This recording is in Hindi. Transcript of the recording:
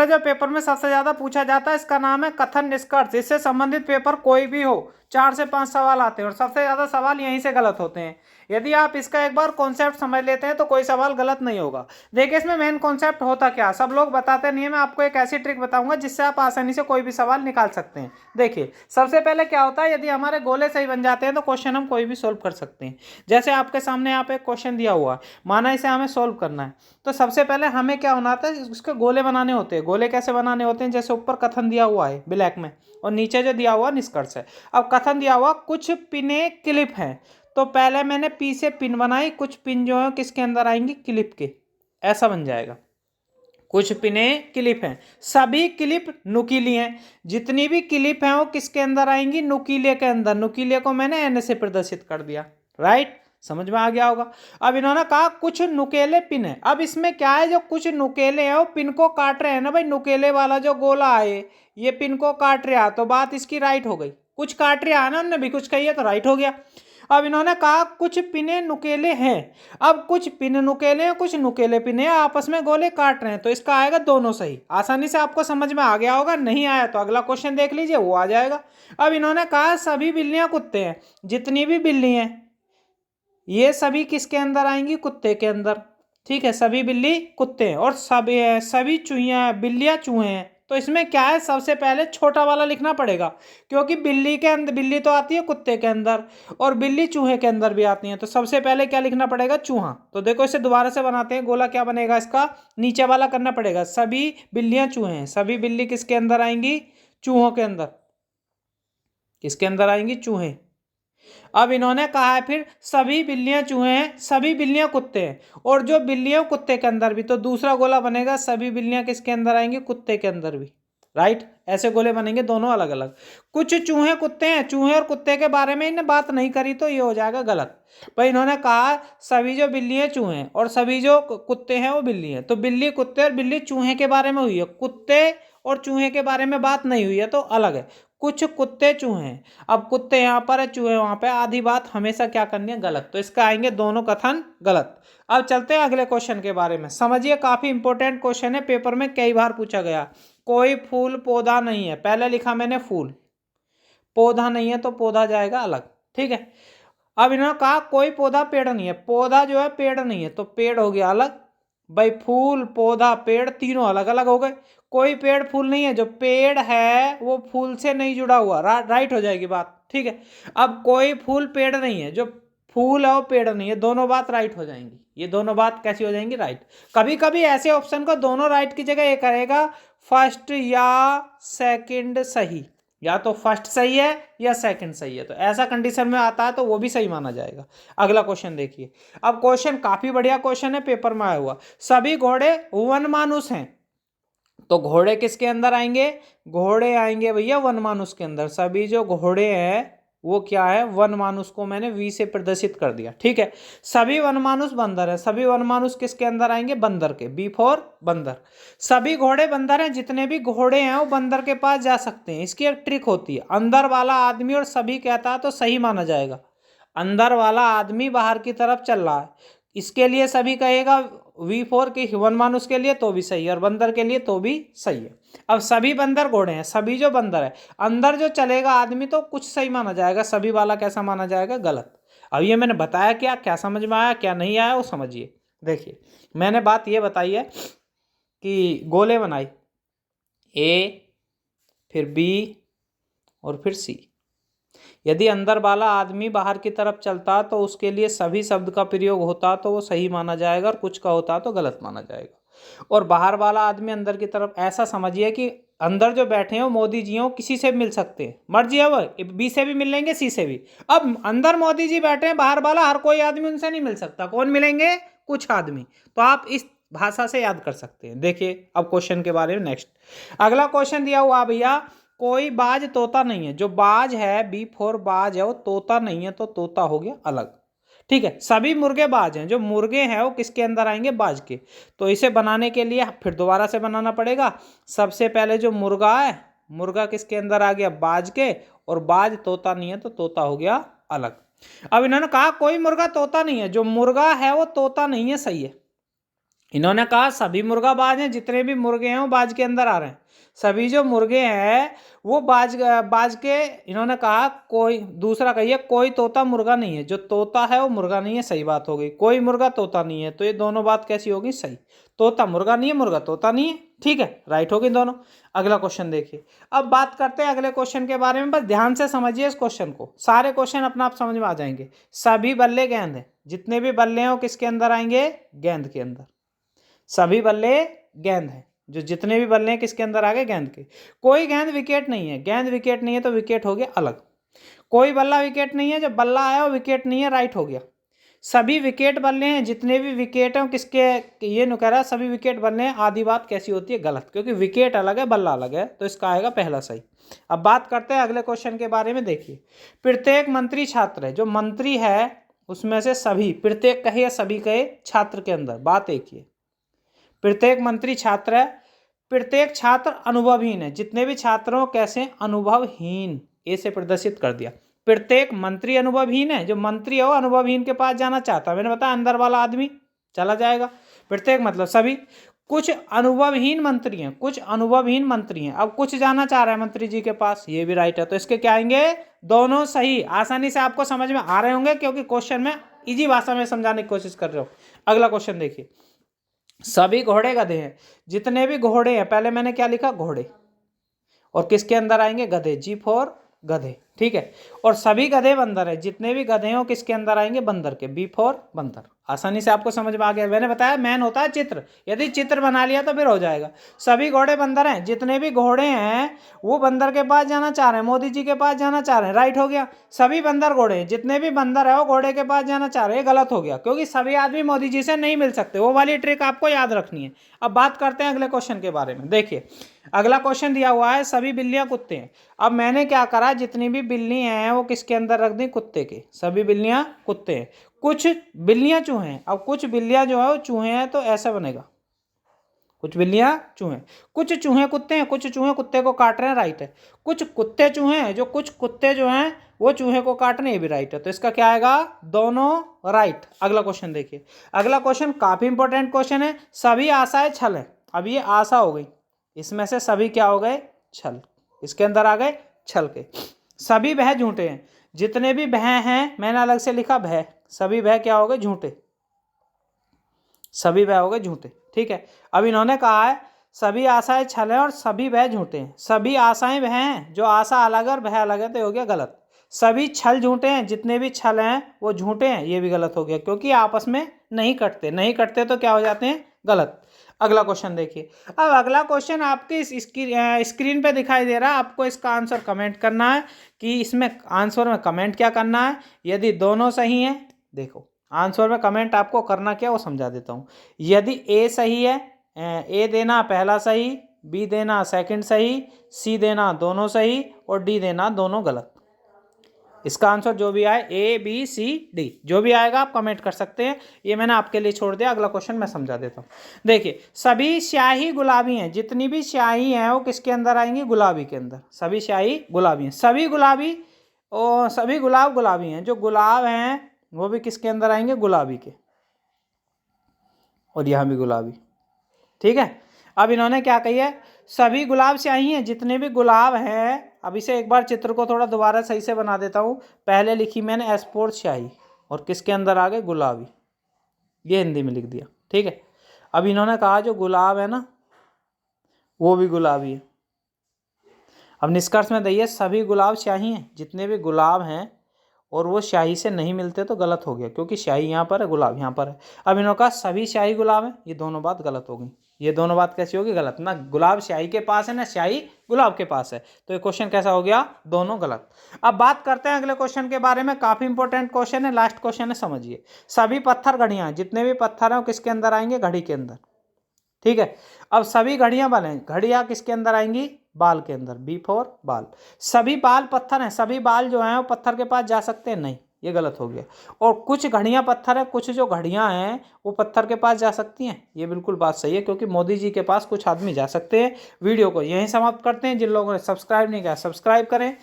जो पेपर में सबसे ज्यादा पूछा जाता है इसका नाम है कथन निष्कर्ष। इससे संबंधित पेपर कोई भी हो 4 से 5 सवाल आते हैं और सबसे ज्यादा सवाल यहीं से गलत होते हैं। यदि आप इसका एक बार कॉन्सेप्ट समझ लेते हैं तो कोई सवाल गलत नहीं होगा। देखिए इसमें मेन कॉन्सेप्ट होता क्या, सब लोग बताते नहीं है, मैं आपको एक ऐसी ट्रिक बताऊंगा जिससे आप आसानी से कोई भी सवाल निकाल सकते हैं। देखिए सबसे पहले क्या होता है, यदि हमारे गोले सही बन जाते हैं तो क्वेश्चन हम कोई भी सोल्व कर सकते हैं। जैसे आपके सामने यहाँ पे एक क्वेश्चन दिया हुआ है, माना इसे हमें सोल्व करना है, तो सबसे पहले हमें क्या होना था, उसके गोले बनाने होते हैं। गोले कैसे बनाने होते हैं, जैसे ऊपर कथन दिया हुआ है ब्लैक में और नीचे जो दिया हुआ निष्कर्ष है। अब कथन दिया हुआ कुछ पिने क्लिप हैं, तो पहले मैंने पी से पिन बनाई, कुछ पिन जो है किसके अंदर आएंगी, क्लिप के, ऐसा बन जाएगा। कुछ पिने क्लिप हैं, सभी क्लिप नुकीली हैं, जितनी भी क्लिप हैं वो किसके अंदर आएंगी, नुकीले के अंदर। नुकीले को मैंने एन से प्रदर्शित कर दिया, राइट, समझ में आ गया होगा। अब इन्होंने कहा कुछ नुकेले पिन है। अब इसमें क्या है, जो कुछ नुकेले हैं वो पिन को काट रहे हैं ना भाई, नुकेले वाला जो गोला है ये पिन को काट रहा, तो बात इसकी राइट हो गई। कुछ काट रहा है ना, उन्होंने भी कुछ कही है तो राइट हो गया। अब इन्होंने कहा कुछ पिने नुकेले हैं। अब कुछ पिन नुकेले हैं, कुछ नुकेले पिने आपस में गोले काट रहे हैं, तो इसका आएगा दोनों सही। आसानी से आपको समझ में आ गया होगा, नहीं आया तो अगला क्वेश्चन देख लीजिए, वो आ जाएगा। अब इन्होंने कहा सभी बिल्लियां कुत्ते हैं, जितनी भी बिल्ली हैं ये सभी किसके अंदर आएंगी, कुत्ते के अंदर, ठीक है, सभी बिल्ली कुत्ते हैं। और सभी चूहियां बिल्लियां चूहे हैं, तो इसमें क्या है, सबसे पहले छोटा वाला लिखना पड़ेगा, क्योंकि बिल्ली के अंदर, बिल्ली तो आती है कुत्ते के अंदर और बिल्ली चूहे के अंदर भी आती है, तो सबसे पहले क्या लिखना पड़ेगा, चूहा। तो देखो इसे दोबारा से बनाते हैं, गोला क्या बनेगा इसका, नीचे वाला करना पड़ेगा, सभी बिल्लियां चूहे हैं, सभी बिल्ली किसके अंदर आएंगी, चूहों के अंदर, किसके अंदर आएंगी, चूहे। अब इन्होंने कहा है फिर सभी बिल्लियां चूहे हैं, सभी बिल्लियां कुत्ते हैं, और जो बिल्लियां कुत्ते के अंदर भी, तो दूसरा गोला बनेगा सभी बिल्लियां किसके अंदर आएंगी, कुत्ते के अंदर भी, राइट। ऐसे गोले बनेंगे दोनों अलग अलग। कुछ चूहे कुत्ते हैं, चूहे और कुत्ते के बारे में इन्हें बात नहीं करी तो ये हो जाएगा गलत। भाई इन्होंने कहा सभी जो बिल्ली हैं चूहे हैं और सभी जो कुत्ते हैं वो बिल्ली हैं, तो बिल्ली कुत्ते और बिल्ली चूहे के बारे में हुई है, कुत्ते और चूहे के बारे में बात नहीं हुई है, तो अलग है। कुछ कुत्ते चूहे हैं, अब कुत्ते यहाँ पर है चूहे वहां पे, आधी बात हमेशा क्या करनी है, गलत, तो इसका आएंगे दोनों कथन गलत। अब चलते हैं अगले क्वेश्चन के बारे में, समझिए काफी इंपॉर्टेंट क्वेश्चन है, पेपर में कई बार पूछा गया। कोई फूल पौधा नहीं है, पहले लिखा मैंने फूल, पौधा नहीं है तो पौधा जाएगा अलग, ठीक है। अब इन्होंने कहा कोई पौधा पेड़ नहीं है, पौधा जो है पेड़ नहीं है तो पेड़ हो गया अलग। भाई फूल पौधा पेड़ तीनों अलग अलग हो गए। कोई पेड़ फूल नहीं है, जो पेड़ है वो फूल से नहीं जुड़ा हुआ, राइट हो जाएगी बात, ठीक है। अब कोई फूल पेड़ नहीं है, जो फूल है वो पेड़ नहीं है, दोनों बात राइट हो जाएंगी। ये दोनों बात कैसी हो जाएंगी, राइट। कभी कभी ऐसे ऑप्शन को दोनों राइट की जगह ये करेगा फर्स्ट या सेकंड सही, या तो फर्स्ट सही है या सेकंड सही है, तो ऐसा कंडीशन में आता है तो वो भी सही माना जाएगा। अगला क्वेश्चन देखिए, अब क्वेश्चन काफी बढ़िया क्वेश्चन है, पेपर में आया हुआ। सभी घोड़े वनमानुष हैं, तो घोड़े किसके अंदर आएंगे, घोड़े आएंगे भैया वनमानुष के अंदर। सभी जो घोड़े हैं वो क्या है, वनमानुष को मैंने वी से प्रदर्शित कर दिया, ठीक है। सभी वनमानुष बंदर है, सभी वनमानुष किसके अंदर आएंगे, बंदर के, बी फॉर बंदर। सभी घोड़े बंदर हैं, जितने भी घोड़े हैं वो बंदर के पास जा सकते हैं। इसकी एक ट्रिक होती है, अंदर वाला आदमी और सभी कहता है तो सही माना जाएगा। अंदर वाला आदमी बाहर की तरफ चल रहा है, इसके लिए सभी कहेगा V4 की वनमानुष के लिए तो भी सही है और बंदर के लिए तो भी सही है। अब सभी बंदर घोड़े हैं, सभी जो बंदर है, अंदर जो चलेगा आदमी तो कुछ सही माना जाएगा, सभी वाला कैसा माना जाएगा, गलत। अब ये मैंने बताया क्या समझ में आया क्या नहीं आया वो समझिए। देखिए मैंने बात ये बताई है कि गोले बनाई, A फिर B और फिर C। यदि अंदर वाला आदमी बाहर की तरफ चलता तो उसके लिए सभी शब्द का प्रयोग होता तो वो सही माना जाएगा, और कुछ का होता तो गलत माना जाएगा। और बाहर वाला आदमी अंदर की तरफ, ऐसा समझिए कि अंदर जो बैठे हैं वो मोदी जी हैं, वो किसी से भी मिल सकते हैं, मर्जी है वो बी से भी मिल लेंगे सी से भी। अब अंदर मोदी जी बैठे हैं, बाहर वाला हर कोई आदमी उनसे नहीं मिल सकता, कौन मिलेंगे, कुछ आदमी। तो आप इस भाषा से याद कर सकते हैं। देखिए अब क्वेश्चन के बारे में नेक्स्ट, अगला क्वेश्चन दिया हुआ भैया, कोई बाज तोता नहीं है, जो बाज है B4 बाज है वो तोता नहीं है, तो तोता हो गया अलग, ठीक है। सभी मुर्गे बाज हैं, जो मुर्गे हैं वो किसके अंदर आएंगे, बाज के। तो इसे बनाने के लिए फिर दोबारा से बनाना पड़ेगा। सबसे पहले जो मुर्गा है, मुर्गा किसके अंदर आ गया, बाज के, और बाज तोता नहीं है तो तोता हो गया अलग। अब इन्होंने कहा कोई मुर्गा तोता नहीं है, जो मुर्गा है वो तोता नहीं है, सही है। इन्होंने कहा सभी मुर्गा बाज हैं, जितने भी मुर्गे हैं वो बाज के अंदर आ रहे हैं। सभी जो मुर्गे हैं वो बाज के, इन्होंने कहा कोई दूसरा कहिए कोई तोता मुर्गा नहीं है, जो तोता है वो मुर्गा नहीं है, सही बात हो गई। कोई मुर्गा तोता नहीं है, तो ये दोनों बात कैसी होगी, सही। तोता मुर्गा नहीं है, मुर्गा तोता नहीं है, ठीक है, राइट होगी दोनों। अगला क्वेश्चन देखिए। अब बात करते हैं अगले क्वेश्चन के बारे में, बस ध्यान से समझिए इस क्वेश्चन को, सारे क्वेश्चन अपना आप समझ में आ जाएंगे। सभी बल्ले गेंद है, जितने भी बल्ले हैं वो किसके अंदर आएंगे, गेंद के अंदर। सभी बल्ले गेंद है, जो जितने भी बल्ले हैं किसके अंदर आ गए, गेंद के। कोई गेंद विकेट नहीं है, गेंद विकेट नहीं है तो विकेट हो गया अलग। कोई बल्ला विकेट नहीं है, जब बल्ला आया वो विकेट नहीं है, राइट हो गया। सभी विकेट बल्ले हैं, जितने भी विकेट हैं किसके, ये नु कह रहा है सभी विकेट बल्ले हैं, आधी बात कैसी होती है, गलत, क्योंकि विकेट अलग है बल्ला अलग है, तो इसका आएगा पहला सही। अब बात करते हैं अगले क्वेश्चन के बारे में। देखिए, प्रत्येक मंत्री छात्र है, जो मंत्री है उसमें से सभी, प्रत्येक कहे या सभी कहे, छात्र के अंदर, बात एक ही है। प्रत्येक मंत्री छात्र है, प्रत्येक छात्र अनुभवहीन है, जितने भी छात्रों कैसे, अनुभवहीन, ए से प्रदर्शित कर दिया। प्रत्येक मंत्री अनुभवहीन है, जो मंत्री है वो अनुभवहीन के पास जाना चाहता है, मैंने बताया अंदर वाला आदमी चला जाएगा। प्रत्येक मतलब सभी। कुछ अनुभवहीन मंत्री हैं, कुछ अनुभवहीन मंत्री हैं, अब कुछ जाना चाह रहे हैं मंत्री जी के पास, ये भी राइट है, तो इसके क्या आएंगे, दोनों सही। आसानी से आपको समझ में आ रहे होंगे, क्योंकि क्वेश्चन में इजी भाषा में समझाने की कोशिश कर रहे हो। अगला क्वेश्चन देखिए। सभी घोड़े गधे हैं, जितने भी घोड़े हैं, पहले मैंने क्या लिखा, घोड़े, और किसके अंदर आएंगे, गधे, जी फॉर गधे, ठीक है। और सभी गधे बंदर है, जितने भी गधे हो किसके अंदर आएंगे, बंदर के, बी फॉर बंदर। आसानी से आपको समझ में आ गया। मैंने बताया मैन होता है चित्र, यदि चित्र बना लिया तो फिर हो जाएगा। सभी घोड़े बंदर हैं, जितने भी घोड़े हैं वो बंदर के पास जाना चाह रहे हैं, मोदी जी के पास जाना चाह रहे हैं, राइट हो गया। सभी बंदर घोड़े हैं, जितने भी बंदर है वो घोड़े के पास जाना चाह रहे हैं, गलत हो गया, क्योंकि सभी आदमी मोदी जी से नहीं मिल सकते, वो वाली ट्रिक आपको याद रखनी है। अब बात करते हैं अगले क्वेश्चन के बारे में। देखिए, अगला क्वेश्चन दिया हुआ है, सभी बिल्लियां कुत्ते हैं। अब मैंने क्या करा, जितनी भी बिल्ली हैं वो किसके अंदर रख दी, कुत्ते के, सभी बिल्लियां कुत्ते हैं। कुछ बिल्लियां चूहे हैं, अब कुछ बिल्लियां जो है वो चूहे हैं, तो ऐसा बनेगा, कुछ बिल्लियां चूहे, कुछ चूहे कुत्ते हैं, कुछ चूहे कुत्ते को काट रहे हैं, राइट है। कुछ कुत्ते चूहे हैं, जो कुछ कुत्ते जो हैं वो चूहे को काट रहे हैं, ये भी राइट है, तो इसका क्या आएगा, दोनों राइट। अगला क्वेश्चन देखिए। अगला क्वेश्चन काफी इंपॉर्टेंट क्वेश्चन है। सभी आशाएं छल है, अब ये आशा हो गई, इसमें से सभी क्या हो गए, छल, इसके अंदर आ गए छल के। सभी भय झूठे हैं, जितने भी भय हैं, मैंने अलग से लिखा भय, सभी भय क्या हो गए, झूठे, सभी भय हो गए झूठे, ठीक है। अब इन्होंने कहा है सभी आशाएं छल हैं और सभी भय झूठे हैं। सभी आशाएं भय हैं, जो आशा अलग है और भय अलग है, तो हो गया गलत। सभी छल झूठे हैं, जितने भी छल हैं वो झूठे हैं, ये भी गलत हो गया, क्योंकि आपस में नहीं कटते, नहीं कटते तो क्या हो जाते हैं, गलत। अगला क्वेश्चन देखिए। अब अगला क्वेश्चन आपकी इस स्क्रीन पे दिखाई दे रहा है, आपको इसका आंसर कमेंट करना है, कि इसमें आंसर में कमेंट क्या करना है। यदि दोनों सही हैं, देखो आंसर में कमेंट आपको करना क्या वो समझा देता हूँ। यदि ए सही है, ए देना पहला सही, बी देना सेकंड सही, सी देना दोनों सही, और डी देना दोनों गलत। इसका आंसर जो भी आए, ए बी सी डी, जो भी आएगा आप कमेंट कर सकते हैं, ये मैंने आपके लिए छोड़ दिया। अगला क्वेश्चन मैं समझा देता हूँ। देखिए, सभी स्याही गुलाबी हैं, जितनी भी स्याही हैं वो किसके अंदर आएंगी, गुलाबी के अंदर। सभी स्याही गुलाबी हैं, सभी गुलाबी और सभी गुलाब गुलाबी हैं, जो गुलाब हैं वो भी किसके अंदर आएंगे, गुलाबी के, और यहाँ भी गुलाबी, ठीक है। अब इन्होंने क्या कही है, सभी गुलाब स्याही हैं, जितने भी गुलाब हैं। अब इसे एक बार चित्र को थोड़ा दोबारा सही से बना देता हूँ। पहले लिखी मैंने एस्पोर स्याही, और किसके अंदर आ गए, गुलाबी, ये हिंदी में लिख दिया, ठीक है। अब इन्होंने कहा जो गुलाब है ना वो भी गुलाबी है। अब निष्कर्ष में दिए सभी गुलाब स्याही हैं, जितने भी गुलाब हैं और वो स्याही से नहीं मिलते तो गलत हो गया, क्योंकि स्याही यहाँ पर है, गुलाब यहाँ पर है। अब इन्होंने कहा सभी स्याही गुलाब हैं, ये दोनों बात गलत हो गई। ये दोनों बात कैसी होगी, गलत। ना गुलाब स्याही के पास है, ना स्याही गुलाब के पास है, तो ये क्वेश्चन कैसा हो गया, दोनों गलत। अब बात करते हैं अगले क्वेश्चन के बारे में। काफी इंपॉर्टेंट क्वेश्चन है, लास्ट क्वेश्चन है, समझिए। सभी पत्थर घड़ियां, जितने भी पत्थर हैं वो किसके अंदर आएंगे, घड़ी के अंदर, ठीक है। अब सभी घड़ियां बने, घड़ियां किसके अंदर आएंगी, बाल के अंदर, बी फॉर बाल। सभी बाल पत्थर हैं, सभी बाल जो हैं वो पत्थर के पास जा सकते हैं, नहीं, ये गलत हो गया। और कुछ घड़ियां पत्थर है, कुछ जो घड़ियां हैं वो पत्थर के पास जा सकती हैं, ये बिल्कुल बात सही है, क्योंकि मोदी जी के पास कुछ आदमी जा सकते हैं। वीडियो को यहीं समाप्त करते हैं। जिन लोगों ने सब्सक्राइब नहीं किया सब्सक्राइब करें।